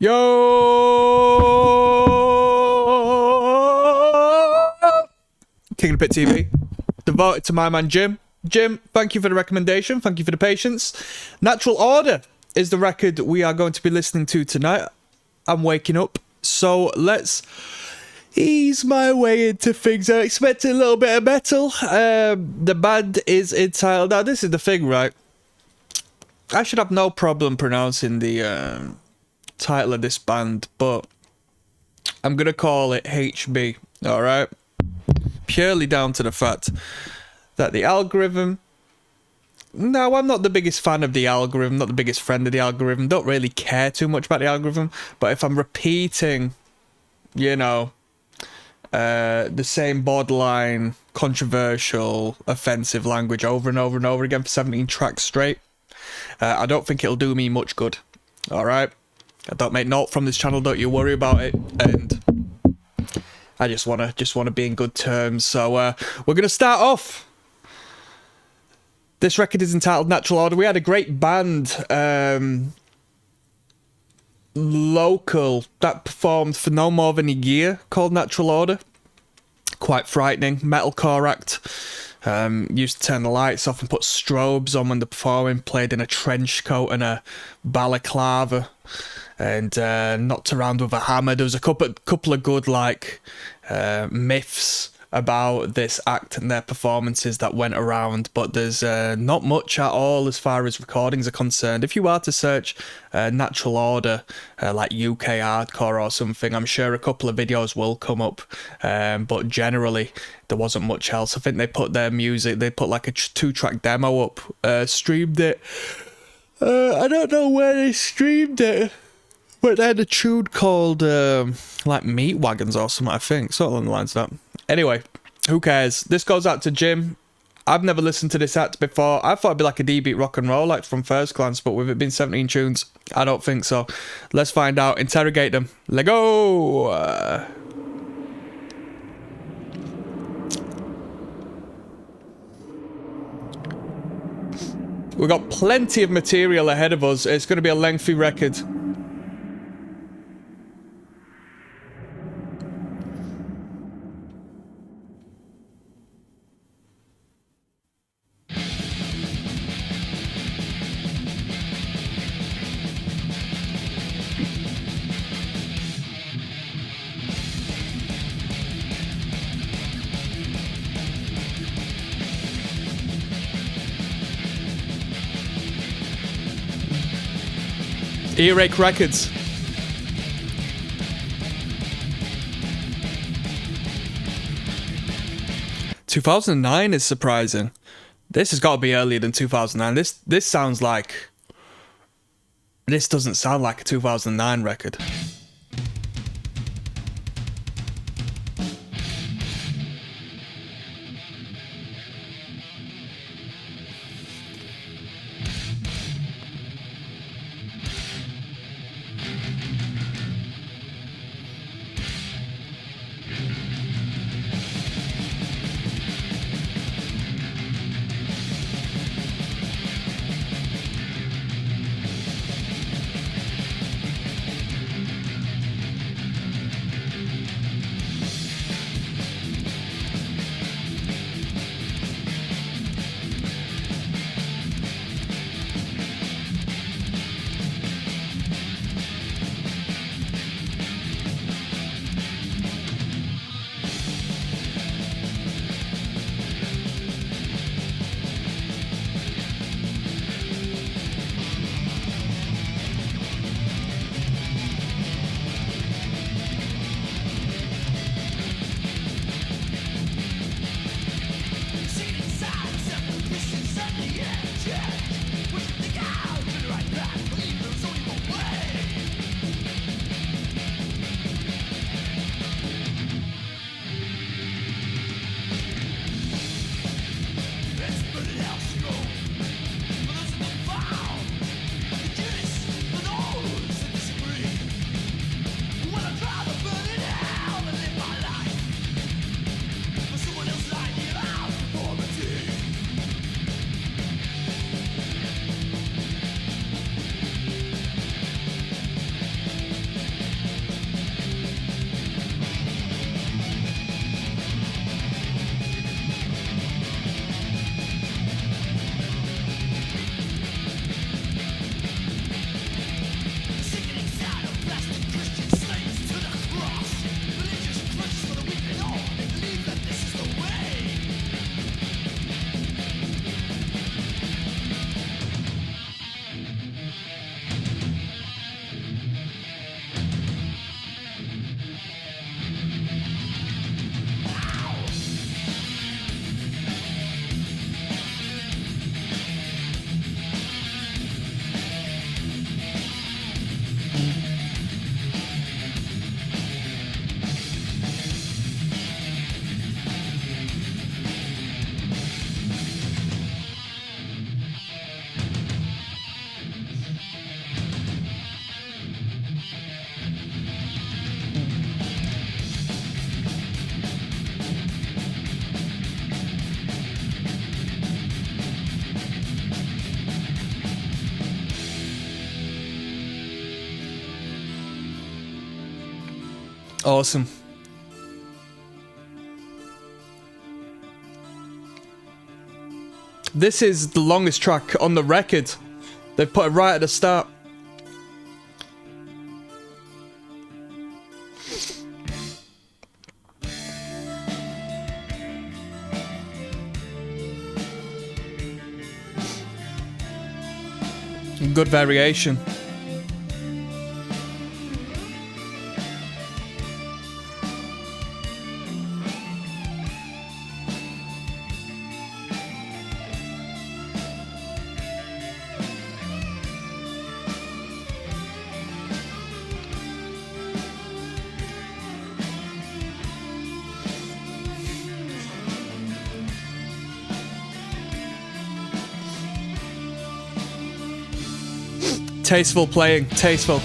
Yo! King of the Pit TV. Devoted to my man Jim. Jim, thank you for the recommendation. Thank you for the patience. Natural Order is the record we are going to be listening to tonight. I'm waking up, so let's ease my way into things. I expected a little bit of metal. The band is entitled... Now, this is the thing, right? I should have no problem pronouncing the title of this band, but I'm going to call it HB, alright? Purely down to the fact that the algorithm... No, I'm not the biggest fan of the algorithm, not the biggest friend of the algorithm, don't really care too much about the algorithm, but if I'm repeating, you know, the same borderline, controversial, offensive language over and over and over again for 17 tracks straight, I don't think it'll do me much good, alright? I don't make note from this channel, don't you worry about it, and I just wanna be in good terms, so we're gonna start off. This record is entitled Natural Order. We had a great band, local, that performed for no more than a year, called Natural Order. Quite frightening, metalcore act. Used to turn the lights off and put strobes on when they're performing, played in a trench coat and a balaclava, and knocked around with a hammer. There was a couple of good, like, myths about this act and their performances that went around, but there's not much at all as far as recordings are concerned. If you are to search Natural Order, like UK hardcore or something, I'm sure a couple of videos will come up, but generally there wasn't much else. I think they put their music, they put like a 2-track demo up, streamed it. I don't know where they streamed it, but they had a tune called like Meat Wagons or something, I think, sort of along the lines of that. Anyway, who cares? This goes out to Jim. I've never listened to this act before. I thought it'd be like a D-beat rock and roll, like from first glance, but with it being 17 tunes, I don't think so. Let's find out. Interrogate them. Let go! We've got plenty of material ahead of us. It's going to be a lengthy record. Earache Records. ...2009 is surprising. This has got to be earlier than 2009. This sounds like... This doesn't sound like a 2009 record. Awesome. This is the longest track on the record. They put it right at the start. Good variation. Tasteful playing, tasteful.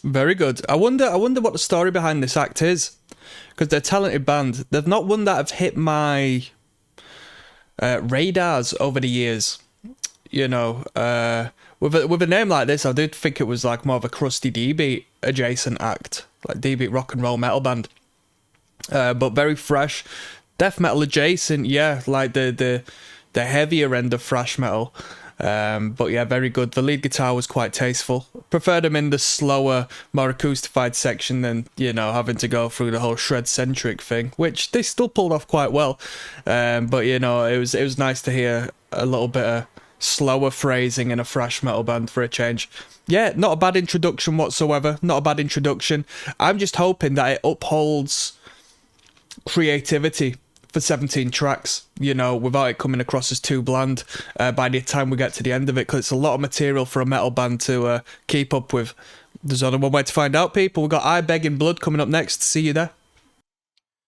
Very good. I wonder what the story behind this act is, because they're a talented band. They've not one that have hit my radars over the years. You know, with a name like this, I did think it was like more of a crusty D-beat adjacent act, like D-beat rock and roll metal band. But very fresh, death metal adjacent. Yeah, like the heavier end of thrash metal. But yeah, very good. The lead guitar was quite tasteful. Preferred him in the slower, more acoustified section than, you know, having to go through the whole shred-centric thing, which they still pulled off quite well. But, you know, it was nice to hear a little bit of slower phrasing in a thrash metal band for a change. Yeah, not a bad introduction whatsoever. Not a bad introduction. I'm just hoping that it upholds creativity for 17 tracks, you know, without it coming across as too bland by the time we get to the end of it, because it's a lot of material for a metal band to keep up with. There's only one way to find out, people. We've got I Beg in Blood coming up next. See you there.